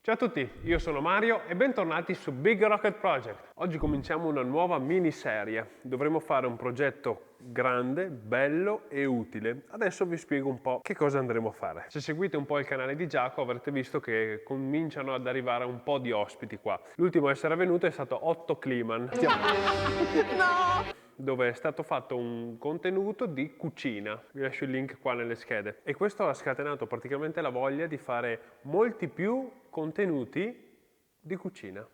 Ciao a tutti, io sono Mario e bentornati su Big Rocket Project. Oggi cominciamo una nuova miniserie. Dovremo fare un progetto grande, bello e utile. Adesso vi spiego un po' che cosa andremo a fare. Se seguite un po' il canale di Giacomo avrete visto che cominciano ad arrivare un po' di ospiti qua. L'ultimo a essere venuto è stato Otto Kliman. No! Dove è stato fatto un contenuto di cucina. Vi lascio il link qua nelle schede. E questo ha scatenato praticamente la voglia di fare molti più contenuti di cucina.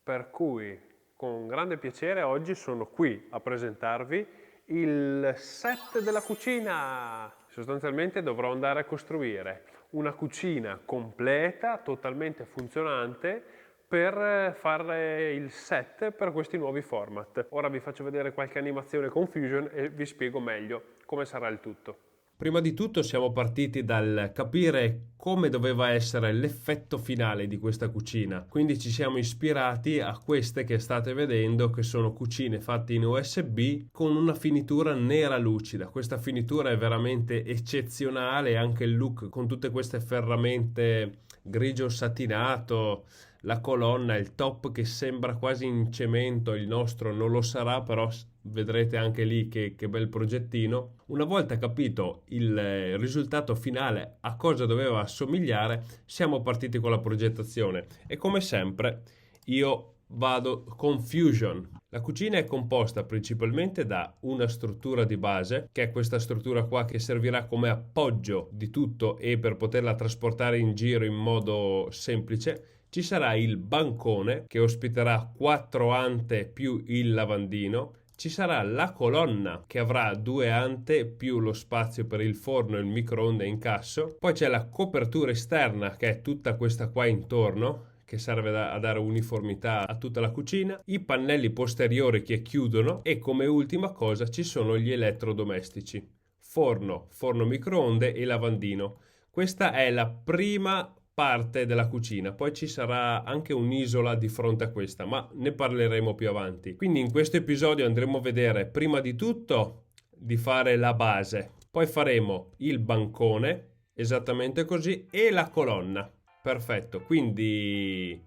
Per cui, con grande piacere, oggi sono qui a presentarvi il set della cucina. Sostanzialmente dovrò andare a costruire una cucina completa, totalmente funzionante, per fare il set per questi nuovi format. Ora vi faccio vedere qualche animazione con Fusion e vi spiego meglio come sarà il tutto. Prima di tutto siamo partiti dal capire come doveva essere l'effetto finale di questa cucina, quindi ci siamo ispirati a queste che state vedendo, che sono cucine fatte in USB con una finitura nera lucida. Questa finitura è veramente eccezionale, anche il look con tutte queste ferramente grigio satinato, la colonna, il top che sembra quasi in cemento, il nostro non lo sarà, però vedrete anche lì che bel progettino. Una volta capito il risultato finale, a cosa doveva assomigliare, siamo partiti con la progettazione e come sempre io vado con Fusion. La cucina è composta principalmente da una struttura di base, che è questa struttura qua che servirà come appoggio di tutto e per poterla trasportare in giro in modo semplice. Ci sarà il bancone che ospiterà 4 ante più il lavandino. Ci sarà la colonna che avrà 2 ante più lo spazio per il forno, il microonde e incasso. Poi c'è la copertura esterna che è tutta questa qua intorno, che serve a dare uniformità a tutta la cucina, i pannelli posteriori che chiudono e come ultima cosa ci sono gli elettrodomestici, forno microonde e lavandino. Questa è la prima parte della cucina, poi ci sarà anche un'isola di fronte a questa, ma ne parleremo più avanti. Quindi in questo episodio andremo a vedere prima di tutto di fare la base, poi faremo il bancone, esattamente così, e la colonna. Perfetto, quindi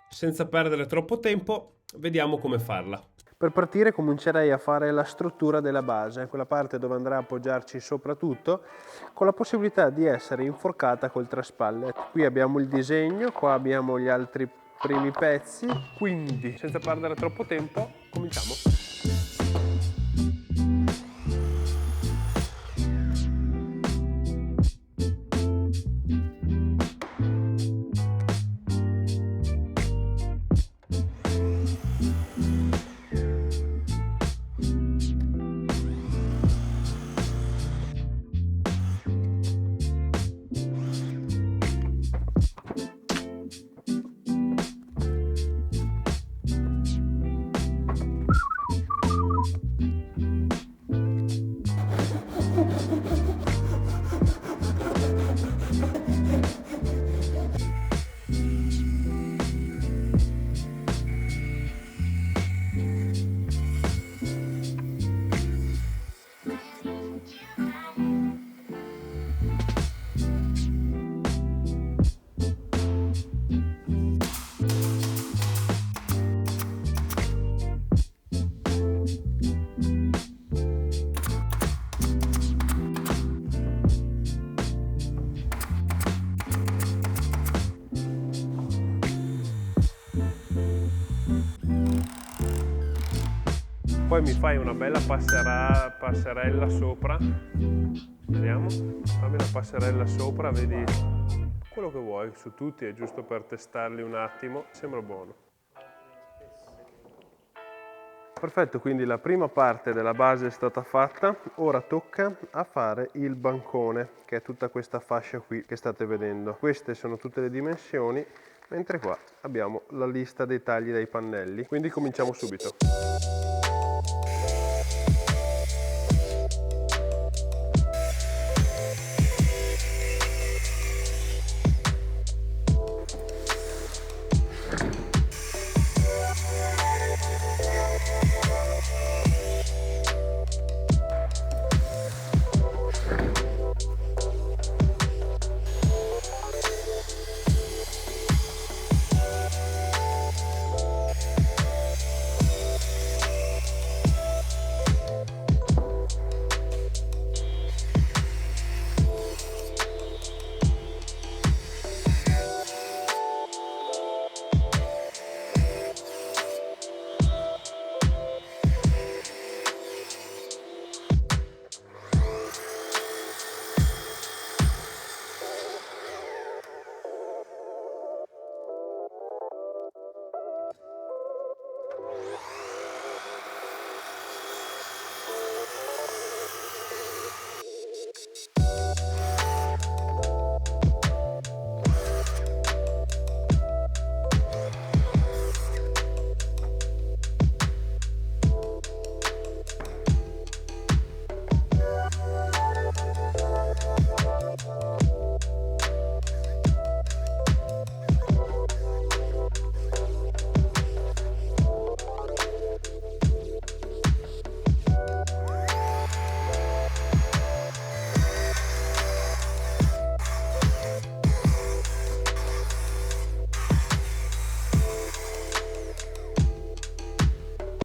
senza perdere troppo tempo, vediamo come farla. Per partire comincerei a fare la struttura della base, quella parte dove andrà a appoggiarci sopra tutto, con la possibilità di essere inforcata col traspalle. Qui abbiamo il disegno, qua abbiamo gli altri primi pezzi, quindi senza perdere troppo tempo cominciamo. Poi mi fai una bella passerella sopra, vediamo, fammi la passerella sopra, vedi quello che vuoi su tutti, è giusto per testarli un attimo, sembra buono. Perfetto, quindi la prima parte della base è stata fatta, ora tocca a fare il bancone, che è tutta questa fascia qui che state vedendo. Queste sono tutte le dimensioni, mentre qua abbiamo la lista dei tagli dei pannelli, quindi cominciamo subito.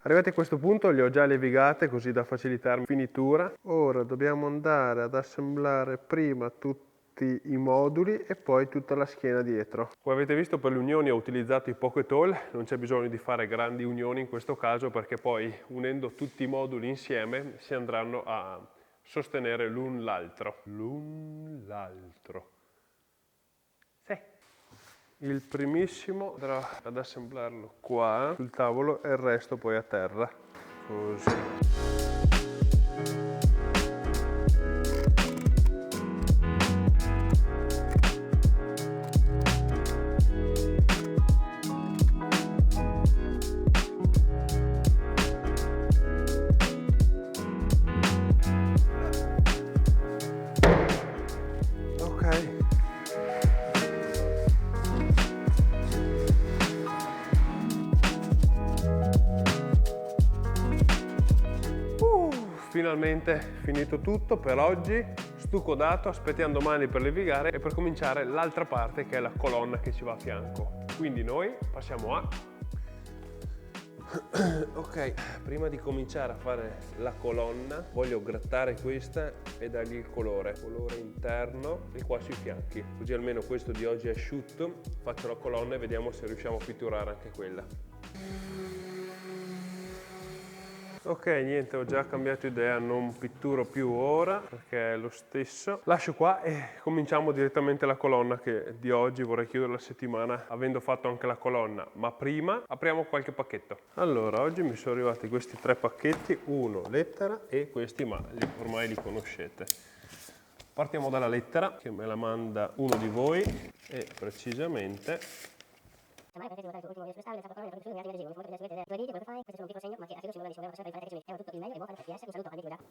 Arrivati a questo punto le ho già levigate così da facilitarmi finitura. Ora dobbiamo andare ad assemblare prima tutti i moduli e poi tutta la schiena dietro. Come avete visto, per le unioni ho utilizzato i pocket hole, non c'è bisogno di fare grandi unioni in questo caso perché poi unendo tutti i moduli insieme si andranno a sostenere l'un l'altro. Sì. Il primissimo andrò ad assemblarlo qua sul tavolo e il resto poi a terra. Così. Finalmente finito tutto per oggi, stucco dato, aspettiamo domani per levigare e per cominciare l'altra parte che è la colonna che ci va a fianco. Quindi noi passiamo a... Ok, prima di cominciare a fare la colonna voglio grattare questa e dargli il colore interno e qua sui fianchi, così almeno questo di oggi è asciutto. Faccio la colonna e vediamo se riusciamo a pitturare anche quella. Ok, niente, ho già cambiato idea, non pitturo più ora perché è lo stesso. Lascio qua e cominciamo direttamente la colonna che di oggi vorrei chiudere la settimana avendo fatto anche la colonna. Ma prima apriamo qualche pacchetto. Allora, oggi mi sono arrivati questi 3 pacchetti, uno lettera e questi ma ormai li conoscete. Partiamo dalla lettera che me la manda uno di voi e precisamente...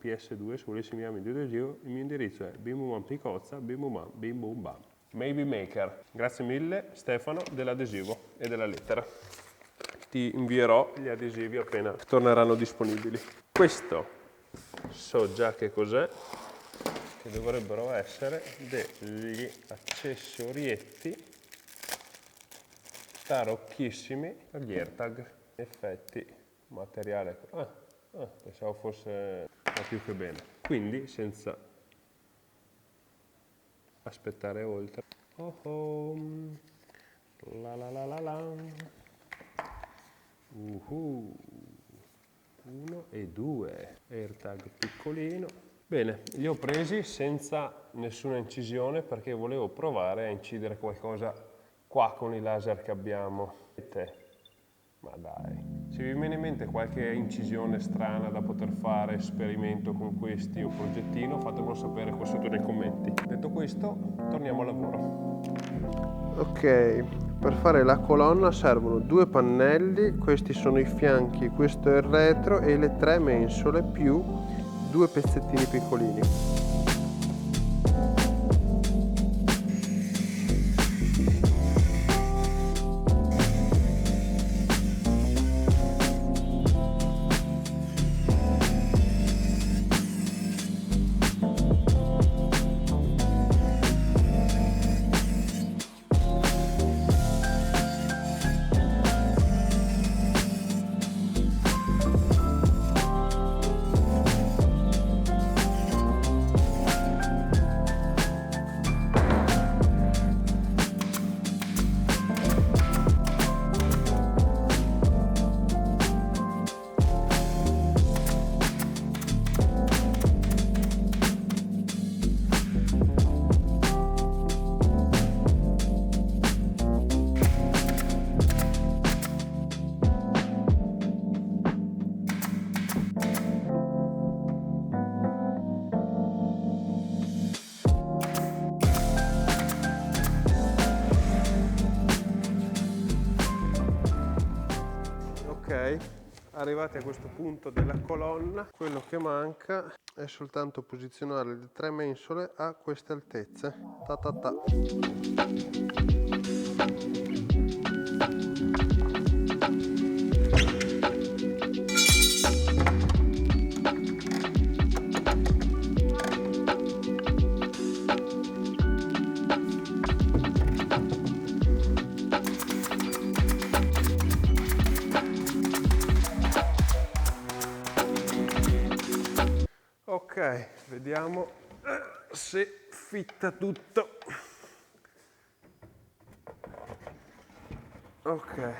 PS2 se volessi inviarmi il adesivo, il mio indirizzo è bimbumam.picozza, bimbumam, bim bum bam. Maybe Maker. Grazie mille Stefano dell'adesivo e della lettera. Ti invierò gli adesivi appena torneranno disponibili. Questo so già che cos'è, che dovrebbero essere degli accessorietti tarocchissimi per gli AirTag. Effetti, materiale. Pensavo fosse più che bene. Quindi senza aspettare oltre. La la la la la. 1 e 2. AirTag piccolino. Bene, li ho presi senza nessuna incisione perché volevo provare a incidere qualcosa qua con i laser che abbiamo. Ma dai, se vi viene in mente qualche incisione strana da poter fare, esperimento con questi o progettino, fatemelo sapere qua sotto nei commenti. Detto questo, torniamo al lavoro. Ok, per fare la colonna servono 2 pannelli, questi sono i fianchi, questo è il retro e le 3 mensole più 2 pezzettini piccolini. Arrivati a questo punto della colonna, quello che manca è soltanto posizionare le 3 mensole a queste altezze. Ta ta ta. Ok, vediamo se fitta tutto. Ok.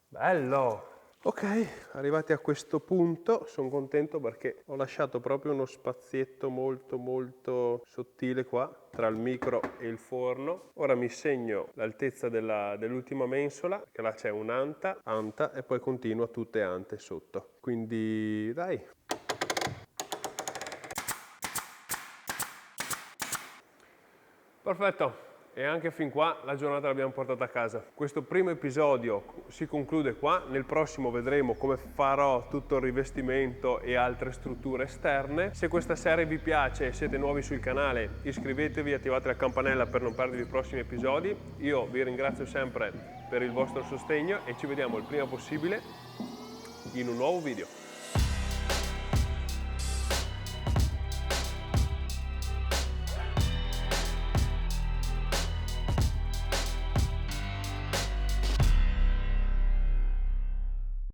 Bello! Ok, arrivati a questo punto sono contento perché ho lasciato proprio uno spazietto molto sottile qua tra il micro e il forno. Ora mi segno l'altezza dell'ultima mensola, che là c'è un'anta, anta e poi continua tutte ante sotto. Quindi dai! Perfetto! E anche fin qua la giornata l'abbiamo portata a casa. Questo primo episodio si conclude qua, nel prossimo vedremo come farò tutto il rivestimento e altre strutture esterne. Se questa serie vi piace e siete nuovi sul canale, iscrivetevi e attivate la campanella per non perdervi i prossimi episodi. Io vi ringrazio sempre per il vostro sostegno e ci vediamo il prima possibile in un nuovo video.